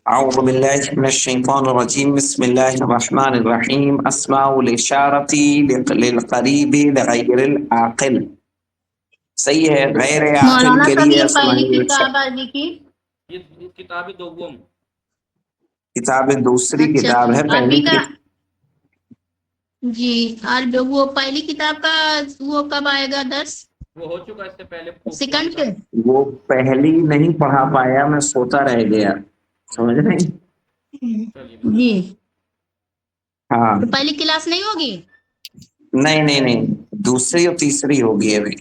أعوذ بالله من الشيطان الرجيم بسم الله الرحمن الرحيم أسماء الإشارة للقريب لغير العاقل. صحیح ہے، غیر عاقل مولانا کے صاحب لیے یہ اسماء پہلی الإشارة. کتاب عربی کی یہ کتاب دوم کتاب دوسری اچھا کتاب ہے، عربی پہلی کا جی عربی وہ پہلی کتاب کا وہ کب آئے گا درس وہ ہو چکا اس سے پہلے سیکنڈ کے وہ پہلی نہیں پڑھا پایا، میں سوتا رہ گیا، سمجھ رہے ہیں؟ جی ہاں تو پہلی کلاس نہیں ہوگی نہیں دوسری اور تیسری ہوگی ابھی.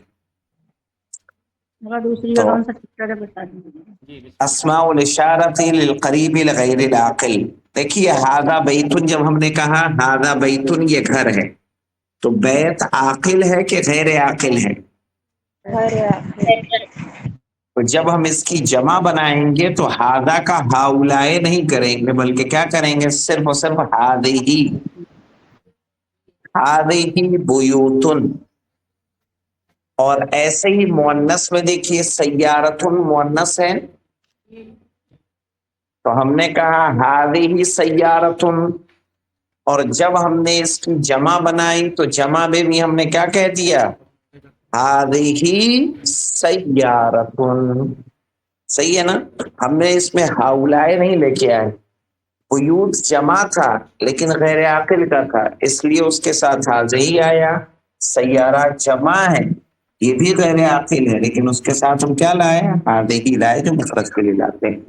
اگر دوسری تو کا کون سا چیپٹر ہے بتا دیجیے. اسماء الاشارۃ للقریب لغیر العاقل. دیکھیے ہاذا بیتن، جب ہم نے کہا ہاذا بیتن یہ گھر ہے، تو بیت عاقل ہے کہ غیر عاقل ہے؟ تو جب ہم اس کی جمع بنائیں گے تو ہاذا کا ہاؤلائے نہیں کریں گے، بلکہ کیا کریں گے؟ صرف اور صرف ہذہ بیوتن. اور ایسے ہی مؤنث میں دیکھیے سیارتن مؤنث ہے، تو ہم نے کہا ہذہ سیارتن. اور جب ہم نے اس کی جمع بنائی تو جمع میں بھی ہم نے کیا کہہ دیا؟ ہذہ سیارتن. صحیح ہے نا؟ ہم نے اس میں ہاؤلائے نہیں لے کے آئے. بیوت جمع تھا لیکن غیر عاقل کا تھا، اس لیے اس کے ساتھ ہذہ آیا. سیارہ جمع ہے، یہ بھی غیر عاقل ہے، لیکن اس کے ساتھ ہم کیا لائے؟ ہذہ لائے، جو مفرد کے لیے لاتے ہیں.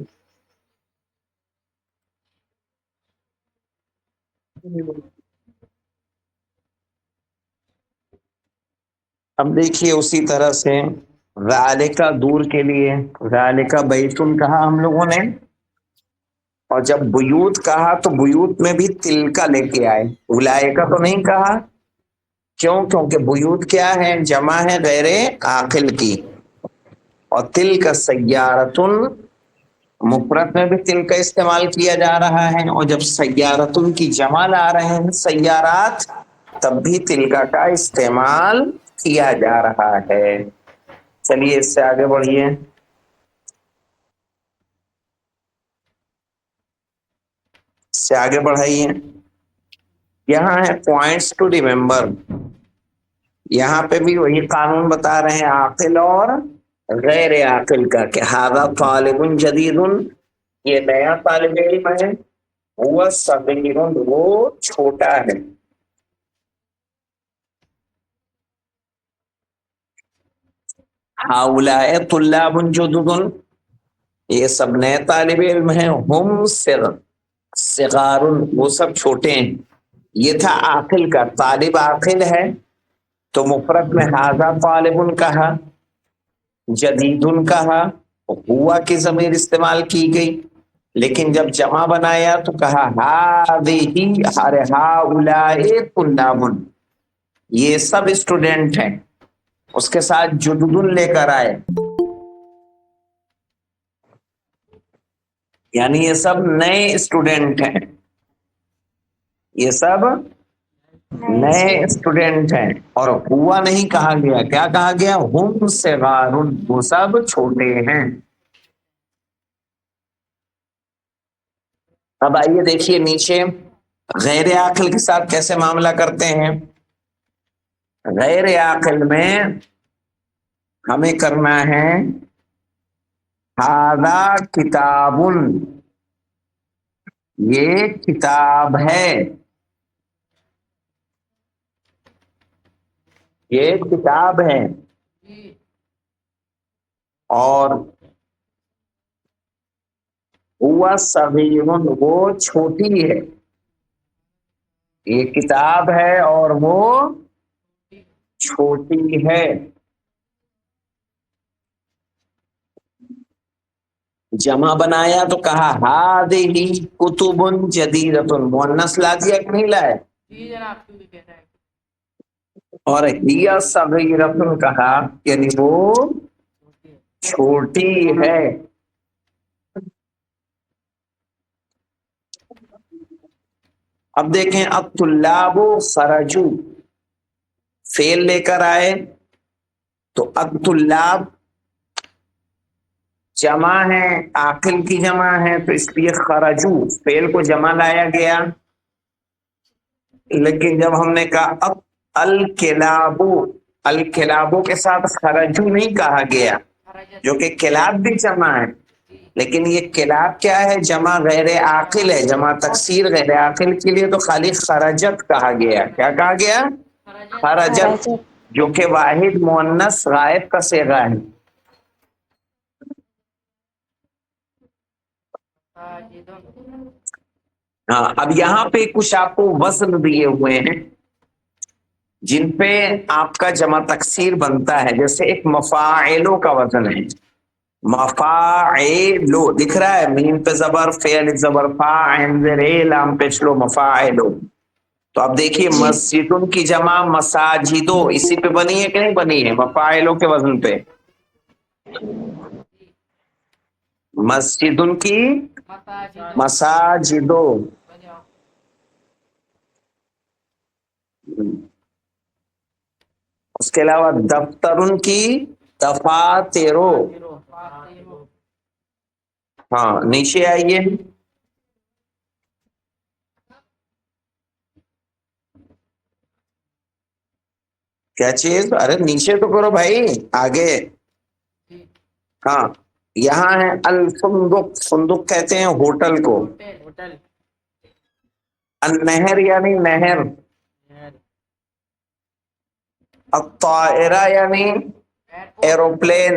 اب دیکھیے اسی طرح سے ذالکا دور کے لیے ذالکا بیتن کہا ہم لوگوں نے، اور جب بیوت کہا تو بیوت میں بھی تلکا لے کے آئے، اولائکا تو نہیں کہا. کیوں؟ کیونکہ بیوت کیا ہے؟ جمع ہے غیر عاقل کی. اور تلک سیارتن مفرد میں بھی تل کا استعمال کیا جا رہا ہے، اور جب سیارتن کی جمع لا رہے ہیں سیارات، تب بھی تلکا کا استعمال کیا جا رہا ہے. چلیے اس سے آگے بڑھیے. اس سے آگے بڑھائیے. یہاں ہے پوائنٹس ٹو ریمبر. یہاں پہ بھی وہی قانون بتا رہے ہیں عاقل اور غیر عاقل کا، کہ ہذا طالب جدید، یہ نیا طالب علم ہے، وہ صغیر وہ چھوٹا ہے. ہؤلاء طلاب جدد، یہ سب نئے طالب علم ہیں. ہم صغار وہ سب چھوٹے ہیں. یہ تھا عاقل کا، طالب عاقل ہے تو مفرد میں ہذا طالب کہا، جدید کہا، ہوا کی ضمیر استعمال کی گئی. لیکن جب جمع بنایا تو کہا ہؤلاء طلاب، یہ سب اسٹوڈنٹ ہیں. اس کے ساتھ جدد لے کر آئے، یعنی یہ سب نئے اسٹوڈنٹ ہیں، یہ سب نئے اسٹوڈنٹ ہیں. اور ہوا نہیں کہا گیا، کیا کہا گیا؟ ہم صغار وہ سب چھوٹے ہیں. اب آئیے دیکھیے نیچے غیر عاقل کے ساتھ کیسے معاملہ کرتے ہیں. غیر عاقل میں ہمیں کرنا ہے ہذا کتاب، یہ کتاب ہے، یہ کتاب ہے. اور ہوا صغیر وہ چھوٹی ہے، یہ کتاب ہے اور وہ چھوٹی ہے. جمع بنایا تو کہا ہذہ کتب جدیدۃ، مؤنث لا دیا کہ نہیں لائے؟ اور ہی صغیرۃ کہا، یعنی وہ چھوٹی ہے. اب دیکھیں الطلاب خرجوا، فعل لے کر آئے تو الطلاب جمع ہے، عاقل کی جمع ہے، تو اس لیے خرجو فعل کو جمع لایا گیا. لیکن جب ہم نے کہا اب الکلابو، الکلابو کے ساتھ خرجو نہیں کہا گیا، جو کہ کلاب بھی جمع ہے، لیکن یہ کلاب کیا ہے؟ جمع غیر عاقل ہے، جمع تکسیر غیر عاقل کے لیے تو خالی خرجت کہا گیا. کیا کہا گیا؟ خرجت، جو کہ واحد مؤنث غائب کا صیغہ ہے. ہاں، اب یہاں پہ کچھ آپ کو وزن دیے ہوئے ہیں جن پہ آپ کا جمع تکسیر بنتا ہے. جیسے ایک مفاعلو کا وزن ہے، مفاعلو دکھ رہا ہے، میم پہ زبر، فعل زبر فا، عین زیر اے، لام پیش لو، مفاعلو. تو اب دیکھیے جی مسجدن کی جمع مساجدو، اسی پہ بنی ہے کہ نہیں بنی ہے؟ مفاعلو کے وزن پہ. مسجدن کی مساجدو، اس کے علاوہ دفترن کی دفاترو. ہاں نیچے آئیے، کیا چیز؟ ارے نیچے تو کرو بھائی، آگے. ہاں یہاں ہے الفندق، فندق کہتے ہیں ہوٹل کو. النہر یعنی نہر. الطائرہ یعنی ایروپلین.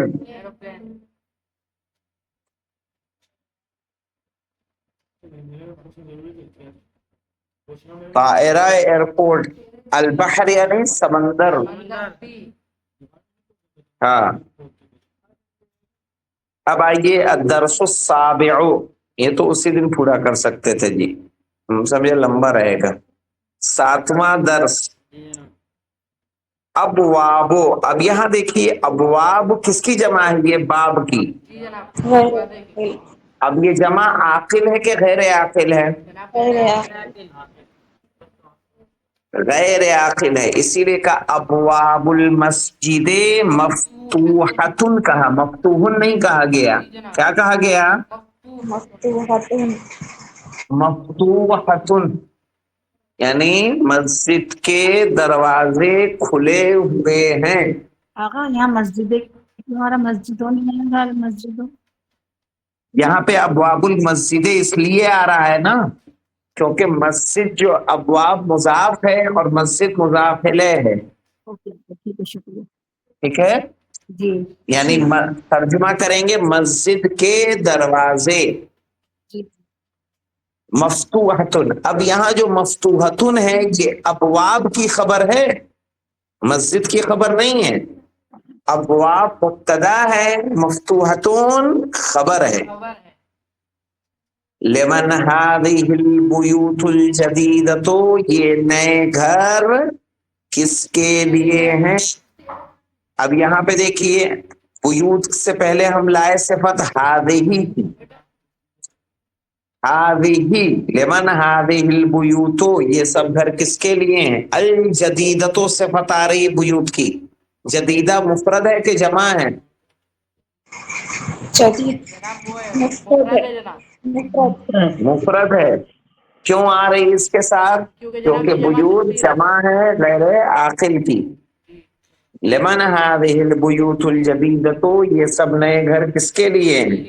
طائرہ ایئرپورٹ. البحر یعنی سمندر. ہاں اب آئیے الدرس السابع، یہ تو اسی دن پورا کر سکتے تھے جی، ہم سب یہ لمبا رہے گا. 7واں درس ابوابو. اب یہاں دیکھیے ابواب کس کی جمع ہے؟ یہ باب کی. اب یہ جمع عاقل ہے کہ غیر عاقل ہے؟ غیر عاقل ہے، اسی لیے کہا ابواب المسجد مفتوحتن، کہا مفتوحن نہیں کہا گیا. کیا کہا گیا؟ مفتوحتن، یعنی مسجد کے دروازے کھلے ہوئے ہیں. آقا یہاں مسجد تمہارا مسجدوں نہیں ہے، مسجدوں. یہاں پہ ابواب المسجد اس لیے آ رہا ہے نا کیونکہ مسجد جو ابواب مضاف ہے اور مسجد مضاف الیہ ہے. اوکے ٹھیک ہے، شکریہ. ٹھیک ہے، جی یعنی ترجمہ کریں گے مسجد کے دروازے. جی مفتوحتن، اب یہاں جو مفتوحتن ہے یہ ابواب کی خبر ہے، مسجد کی خبر نہیں ہے. ابواب مبتدا ہے، مفتوحتن خبر ہے. لمن هذه البیوت الجدیدۃ، یہ نئے گھر کس کے لیے ہیں؟ اب یہاں پہ دیکھیے بیوت سے پہلے ہم لائے صفت هذه کی، هذه لمن هذه البیوت، یہ سب گھر کس کے لیے ہیں؟ الجدیدۃ صفت آ رہی بیوت کی. جدیدہ مفرد ہے کہ جمع ہے؟ مفرد ہے. کیوں آ رہی اس کے ساتھ؟ کیونکہ بیوت جمع ہے غیر عاقل کی. لمن هذه البیوت الجدیدۃ، یہ سب نئے گھر کس کے لیے ہیں؟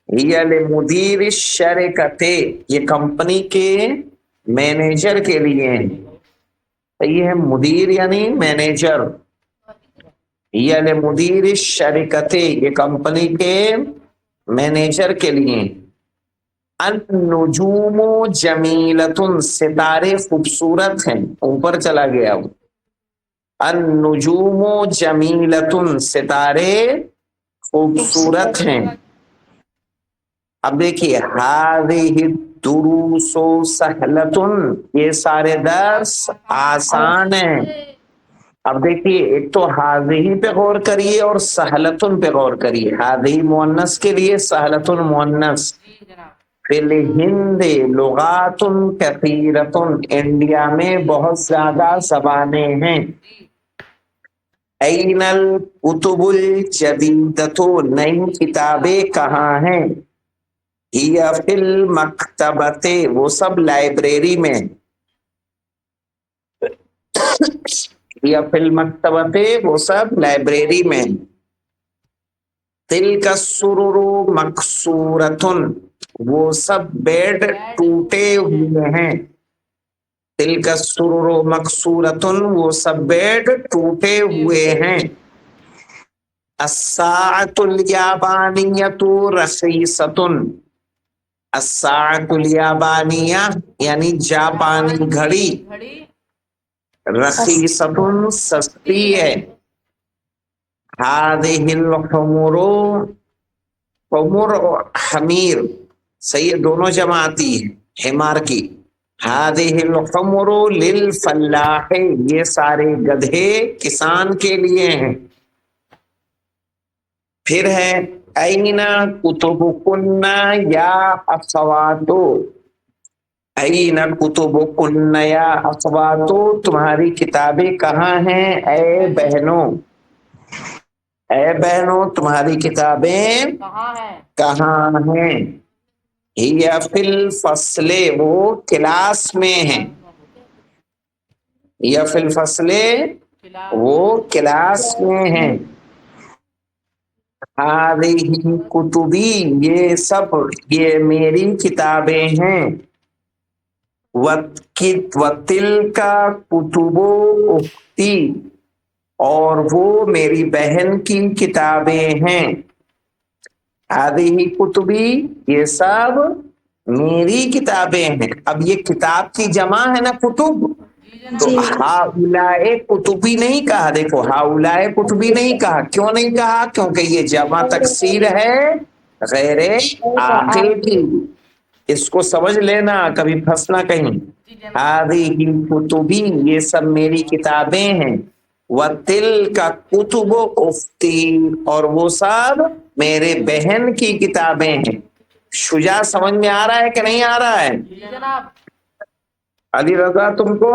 ہی لمدیر الشرکۃ، یہ کمپنی کے مینیجر کے لیے ہیں. یہ ہے مدیر یعنی مینیجر. ہی لمدیر الشرکۃ، یہ کمپنی کے مینیجر کے لیے. النجوم جمیلتن، ستارے خوبصورت ہیں. اوپر چلا گیا وہ. النجوم جمیلتن، ستارے خوبصورت ہیں. اب دیکھیے هذه الدروس سهلۃ، یہ سارے درس آسان ہیں. اب دیکھیے ایک تو هذه پہ غور کریے اور سہلتن پہ غور کریے. هذه مؤنث کے لیے، سہلتن مؤنث. فی الہند لغات کثیرۃ، انڈیا میں بہت زیادہ زبانیں ہیں. این الکتب الجدیدۃ، نئی کتابیں کہاں ہیں؟ ہی فی المکتبۃ، وہ سب لائبریری میں، ہی فی المکتبۃ، وہ سب لائبریری میں، تلک السرر مکسورۃ، وہ سب بیڈ ٹوٹے ہوئے ہیں، تلک السرر مکسورۃ، وہ سب بیڈ ٹوٹے ہوئے ہیں، الساعۃ الیابانیۃ رخیصۃ، الساعۃ الیابانیہ یعنی جاپانی گھڑی، رخیصۃ سستی ہے، هذه الحمر، حمر اور حمیر صحیح ہے، دونوں جمع آتی ہے حمار کی، هذه الحمر للفلاح، یہ سارے گدھے کسان کے لیے ہیں۔ پھر ہے اینا کتبکن یا اخواتو، اینا کتبکن یا اخواتو، تمہاری کتابیں کہاں ہیں اے بہنوں، اے بہنوں تمہاری کتابیں کہاں ہیں؟ ہی فی الفصل، وہ کلاس میں ہیں، ہی فی الفصل، وہ کلاس میں ہیں، ہذہ کتبی، یہ سب یہ میری کتابیں ہیں، وتلک کتب اختی، اور وہ میری بہن کی کتابیں ہیں، ہذہ کتبی، یہ سب میری کتابیں ہیں۔ اب یہ کتاب کی جمع ہے نا کتب، تو جی ہاؤلائے کتبی نہیں کہا، دیکھو ہاؤلائے کتبی نہیں کہا، کیوں نہیں کہا؟ کیونکہ یہ جمع تکسیر ہے غیر عاقل کی، اس کو سمجھ لینا کبھی پھنسنا کہیں، ہذہ کتبی، یہ سب میری کتابیں ہیں، وتلک کتب اختی، اور وہ سب میرے بہن کی کتابیں ہیں۔ شجاع سمجھ میں آ رہا ہے کہ نہیں آ رہا ہے؟ علی رضا تم کو؟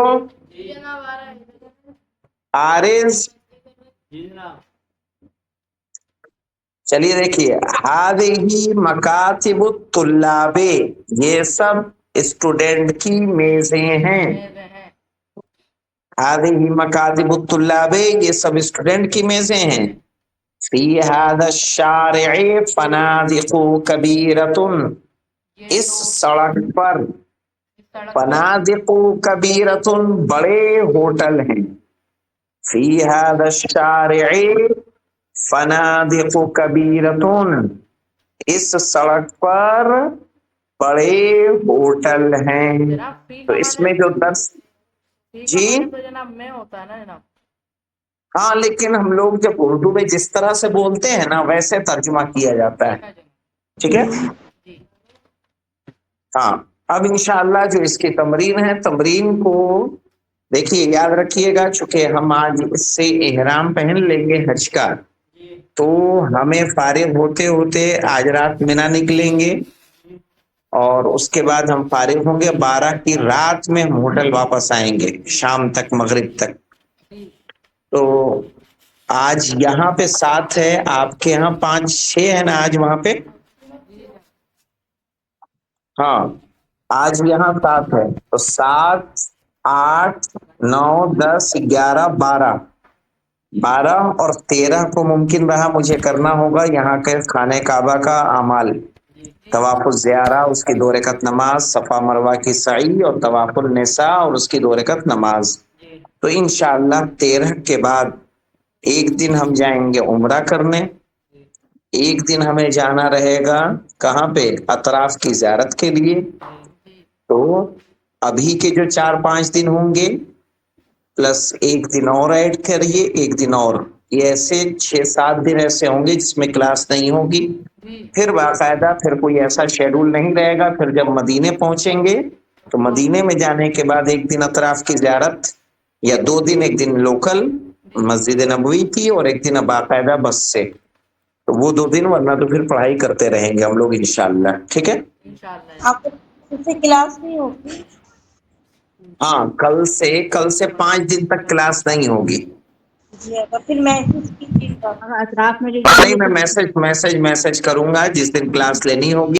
عارض؟ چلیے دیکھیے، ہذہ مکاتب الطلاب، یہ سب اسٹوڈنٹ کی میزیں ہیں، ہذہ مکاتب الطلاب، یہ سب اسٹوڈنٹ کی میزیں ہیں، فی ھذا الشارع فنادق کبیرۃ، اس سڑک پر فنادق کبیرۃ، بڑے ہوٹل ہیں، فی ھذا الشارع فنادق کبیرۃ، اس سڑک پر بڑے ہوٹل ہیں۔ تو اس میں جو درس، جی جناب میں ہوتا ہے نا جناب، ہاں لیکن ہم لوگ جب اردو میں جس طرح سے بولتے ہیں نا ویسے ترجمہ کیا جاتا ہے، ٹھیک ہے؟ ہاں اب انشاءاللہ جو اس کی تمرین ہے، تمرین کو دیکھیے یاد رکھیے گا، چونکہ ہم آج اس سے احرام پہن لیں گے حج کا، تو ہمیں فارغ ہوتے ہوتے آج رات منی نکلیں گے، اور اس کے بعد ہم فارغ ہوں گے 12 کی رات میں ہم ہوٹل واپس آئیں گے، شام تک مغرب تک۔ تو آج یہاں پہ 7 ہے، آپ کے یہاں 5-6 ہے نا آج وہاں پہ؟ ہاں آج یہاں 7 ہے، تو 7 8 9 10 11 12 اور 13 کو ممکن رہا مجھے کرنا ہوگا یہاں کے خانہ کعبہ کا اعمال، طواف الزیارہ، اس کی 2 رکعت نماز، صفا مروہ کی سعی، اور طواف النساء اور اس کی 2 رکعت نماز۔ تو انشاءاللہ 13 کے بعد ایک دن ہم جائیں گے عمرہ کرنے، ایک دن ہمیں جانا رہے گا کہاں پہ؟ اطراف کی زیارت کے لیے۔ تو ابھی کے جو 4-5 دن ہوں گے پلس ایک دن اور ایڈ کریے، ایک دن اور، یہ ایسے 6-7 دن ایسے ہوں گے جس میں کلاس نہیں ہوگی، پھر باقاعدہ پھر کوئی ایسا شیڈول نہیں رہے گا، پھر جب مدینے پہنچیں گے تو مدینے میں جانے کے بعد ایک دن اطراف کی زیارت، یا 2 دن، ایک دن لوکل مسجد نبوی کی اور ایک دن باقاعدہ بس سے، تو وہ 2 دن، ورنہ تو پھر پڑھائی کرتے رہیں گے ہم لوگ انشاءاللہ، ٹھیک ہے؟ آپ کو سے کلاس نہیں ہوگی؟ ہاں کل سے 5 دن تک کلاس نہیں ہوگی، دیجیے گا پھر محسوس کیجیے گا اطراف میں جو نہیں، میں میسج کروں گا جس دن کلاس لینی ہوگی